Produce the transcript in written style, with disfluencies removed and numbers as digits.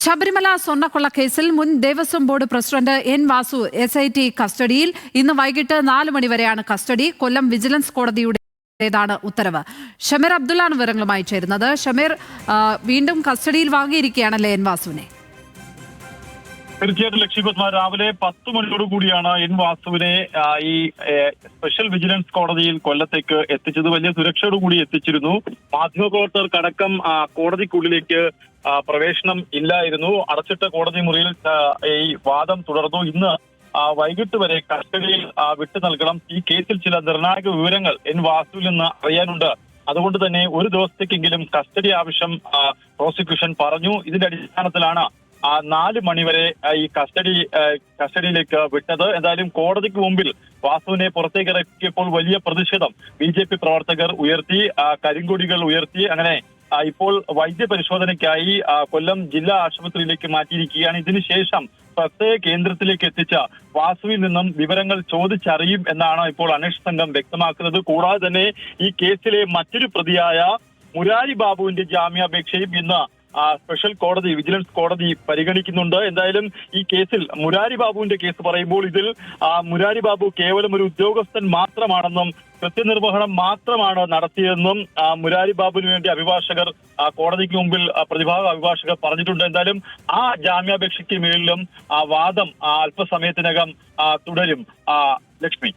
ശബരിമല സ്വർണ്ണക്കൊള്ളക്കേസിൽ മുൻ Devaswom board president N Vasu SIT കസ്റ്റഡിയിൽ. ഇന്ന് വൈകിട്ട് 4 മണിവരെയാണ് കസ്റ്റഡി. കൊല്ലം വിജിലൻസ് കോടതിയുടേതാണ് ഉത്തരവ്. ഷമീർ അബ്ദുള്ളാണ് വിവരങ്ങളുമായി ചേരുന്നത്. ഷമീർ, വീണ്ടും കസ്റ്റഡിയിൽ വാങ്ങിയിരിക്കുകയാണല്ലേ എൻ വാസുവിനെ? തീർച്ചയായിട്ടും ലക്ഷ്മിപത്മ, രാവിലെ 10 മണിയോടുകൂടിയാണ് എൻ വാസുവിനെ ഈ സ്പെഷ്യൽ വിജിലൻസ് കോടതിയിൽ കൊല്ലത്തേക്ക് എത്തിച്ചത്. വലിയ സുരക്ഷയോടുകൂടി എത്തിച്ചിരുന്നു. മാധ്യമപ്രവർത്തകർക്കടക്കം കോടതിക്കുള്ളിലേക്ക് പ്രവേശനം ഇല്ലായിരുന്നു. അടച്ചിട്ട കോടതി മുറിയിൽ ഈ വാദം തുടർന്നു. ഇന്ന് വൈകിട്ട് വരെ കസ്റ്റഡിയിൽ വിട്ടു നൽകണം. ഈ കേസിൽ ചില നിർണായക വിവരങ്ങൾ എൻ വാസുവിൽ നിന്ന് അറിയാനുണ്ട്. അതുകൊണ്ട് തന്നെ ഒരു ദിവസത്തേക്കെങ്കിലും കസ്റ്റഡി ആവശ്യം പ്രോസിക്യൂഷൻ പറഞ്ഞു. ഇതിന്റെ അടിസ്ഥാനത്തിലാണ് 4 മണിവരെ ഈ കസ്റ്റഡിയിലേക്ക് വിട്ടത്. എന്തായാലും കോടതിക്ക് മുമ്പിൽ വാസുവിനെ പുറത്തേക്ക് ഇറക്കിയപ്പോൾ വലിയ പ്രതിഷേധം BJP പ്രവർത്തകർ ഉയർത്തി, കരിങ്കൊടികൾ ഉയർത്തി. അങ്ങനെ ഇപ്പോൾ വൈദ്യപരിശോധനയ്ക്കായി കൊല്ലം ജില്ലാ ആശുപത്രിയിലേക്ക് മാറ്റിയിരിക്കുകയാണ്. ഇതിനുശേഷം പ്രത്യേക കേന്ദ്രത്തിലേക്ക് എത്തിച്ച വാസുവിൽ നിന്നും വിവരങ്ങൾ ചോദിച്ചറിയും എന്നാണ് ഇപ്പോൾ അന്വേഷണ സംഘം വ്യക്തമാക്കുന്നത്. കൂടാതെ തന്നെ ഈ കേസിലെ മറ്റൊരു പ്രതിയായ മുരാരി ബാബുവിന്റെ ജാമ്യാപേക്ഷയും ഇന്ന് സ്പെഷ്യൽ കോടതി, വിജിലൻസ് കോടതി പരിഗണിക്കുന്നുണ്ട്. എന്തായാലും ഈ കേസിൽ മുരാരി ബാബുവിന്റെ കേസ് പറയുമ്പോൾ ഇതിൽ മുരാരി ബാബു കേവലം ഒരു ഉദ്യോഗസ്ഥൻ മാത്രമാണെന്നും കൃത്യനിർവഹണം മാത്രമാണ് നടത്തിയതെന്നും മുരാരി ബാബുവിന് വേണ്ടി അഭിഭാഷകർ കോടതിക്ക് മുമ്പിൽ പ്രതിഭാഗ അഭിഭാഷകർ പറഞ്ഞിട്ടുണ്ട്. എന്തായാലും ആ ജാമ്യാപേക്ഷയ്ക്ക് മേലിലും വാദം അല്പസമയത്തിനകം തുടരും. ലക്ഷ്മി.